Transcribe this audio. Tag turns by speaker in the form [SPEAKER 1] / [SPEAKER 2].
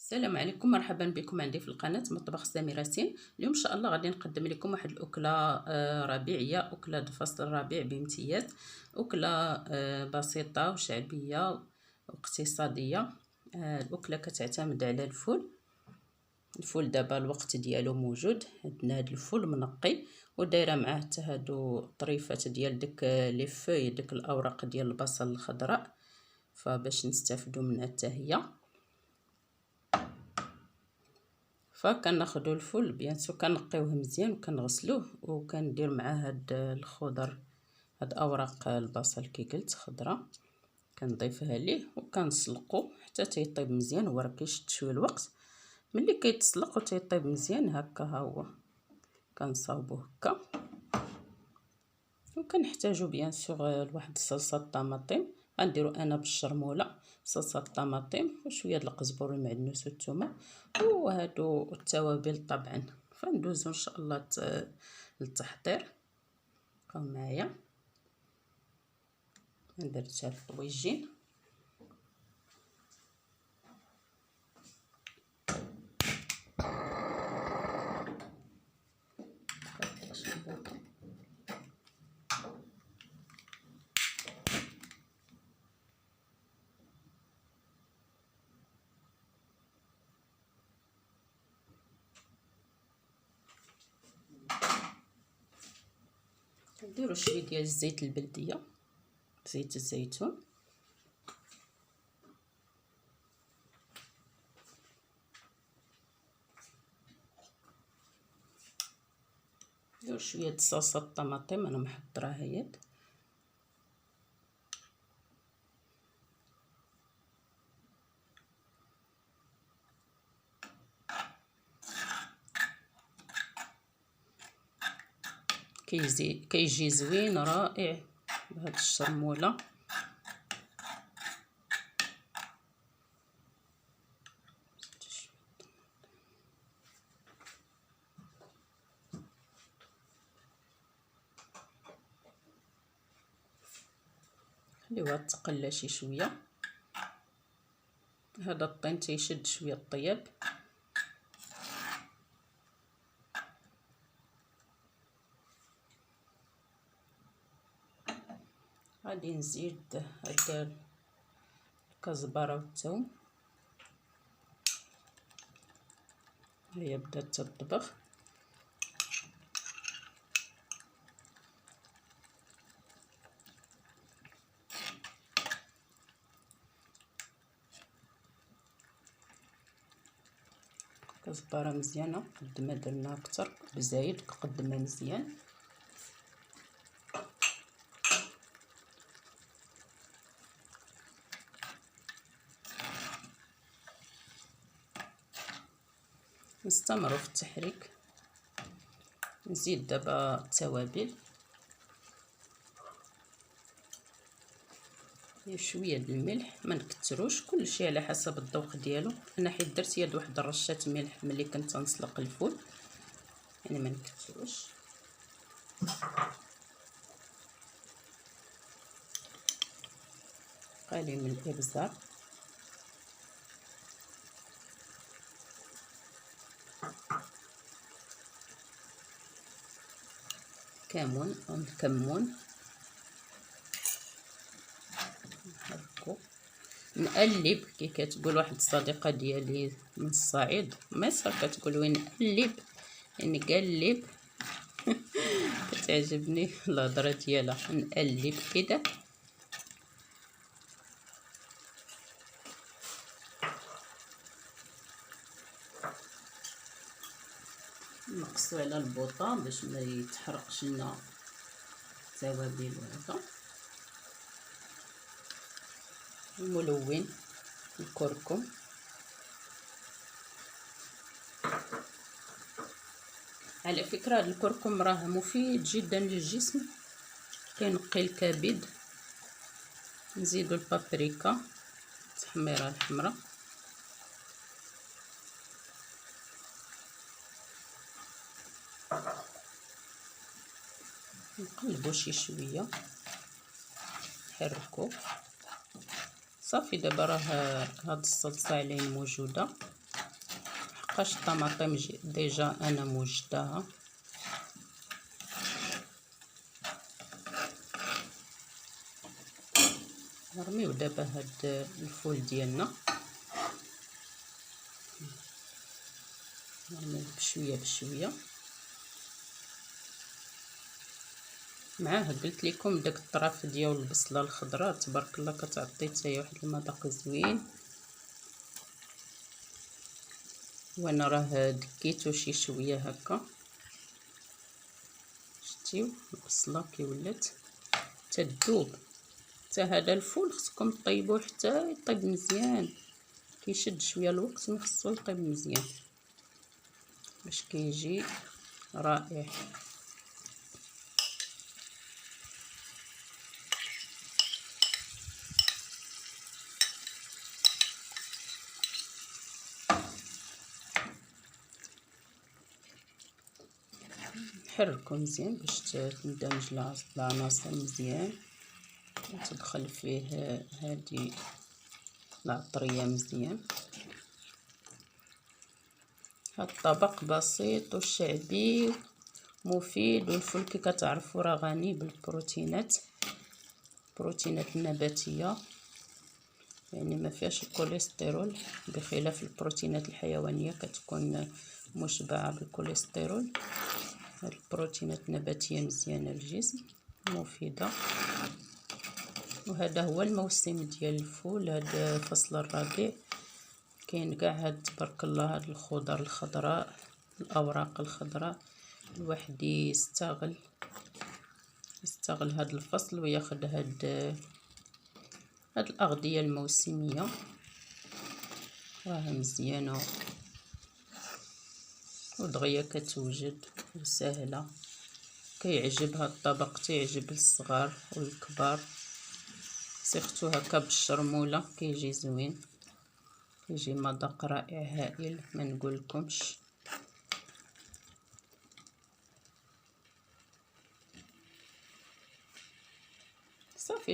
[SPEAKER 1] السلام عليكم، مرحبا بكم عندي في القناه مطبخ سميرة سين. اليوم ان شاء الله غادي نقدم لكم واحد الاكله ربيعيه، اكله فصل الربيع بامتياز. اكله بسيطه وشعبيه واقتصاديه. الاكله كتعتمد على الفول دابا الوقت ديالو موجود عندنا. هاد الفول منقي ودايره معاه حتى هادو طريفات ديال داك لي فوي، داك الاوراق ديال البصل الخضراء، فباش نستافدوا منها حتى هي. فكناخذوا الفول بيان سو كنقيوه مزيان وكنغسلوه وكندير معاه هاد الخضر، هاد اوراق البصل كي قلت خضراء، كنضيفها ليه وكنسلقو حتى تيطيب مزيان. هو راه كيشد شويه الوقت، ملي كيتسلق وتيطيب مزيان هكا ها هو كنصاوبوه هكا. وكنحتاجو بيان سور لواحد الصلصه الطماطم، غنديرو انا بالشرموله صلصه الطماطم وشويه د القزبر والمعدنوس والثومه وهادو التوابل طبعا. فندوزو ان شاء الله للتحضير. بقاو معايا، درتها في الطويجين. نديرو شويه ديال الزيت البلديه، زيت الزيتون، نديرو شويه د صلصه الطماطم انا محضراها هيت، كيجي زوين رائع بهاد الشرموله. خليوها تقلى شي شويه. هذا الطين تيشد شويه الطياب. غادي نزيد هاد الكزبره والثوم، هي بدات تطبخ. كزبره مزيانه، قد ما درنا اكثر بزايد قد ما مزيان. نستمروا في التحريك. نزيد دابا التوابل، شويه د الملح، ما نكثروش، كلشي على حسب الذوق ديالو. انا حيت درت يد واحد الرشه ملح ملي كنت نسلق الفول، يعني ما نكثروش. قليل من الابزار، الكمون نحركو، نقلب كي كتقول واحد الصديقه ديالي من الصعيد مصر، كتقول وين نقلب يعني قلب. كتعجبني الهضره ديالها، نقلب كده. نقصو على البوطه باش ما يتحرقش لنا التوابل وهذا. الملون، الكركم، على فكره هذا الكركم راه مفيد جدا للجسم، كينقي الكبد. نزيدو البابريكا التحميره الحمراء، نقلبو شي شويه، نحركو. صافي دابا راه هاد الصلصه عليه موجوده، متبقاش الطماطم ديجا انا موجداها. نرميو دابا هاد الفول ديالنا، نرميو بشويه بشويه. معاه قلت لكم داك الطرف ديال البصله الخضراء تبارك الله كتعطي حتى هي واحد المذاق زوين. وانا راه دكيتو شي شويه هكا، شتيو البصله كي ولات تذوب. حتى هذا الفول خصكم طيبوه حتى يطيب مزيان، كيشد شويه الوقت مي خصو يطيب مزيان باش كيجي رائع. نحركو مزيان باش تندمج العناصر مزيان وتدخل فيه هذه العطريه مزيان. هاد الطبق بسيط وشعبي مفيد، والفول كي كتعرفوا راه غني بالبروتينات، البروتينات النباتيه يعني ما فيهاش الكوليسترول، بخلاف البروتينات الحيوانيه كتكون مشبعه بالكوليسترول. هاد البروتينات النباتيه مزيانه للجسم مفيده. وهذا هو الموسم ديال الفول، هذا فصل الربيع كاين كاع هاد تبارك الله هاد الخضر الخضراء، الاوراق الخضراء. الواحد يستغل هاد الفصل وياخد هاد الاغذيه الموسميه، راها مزيانه ودغيا كتوجد وسهله. كيعجب هاد الطبق، تيعجب للصغار والكبار، سيختو هكا بالشرموله كيجي زوين، كيجي مذاق رائع هائل ما نقولكمش.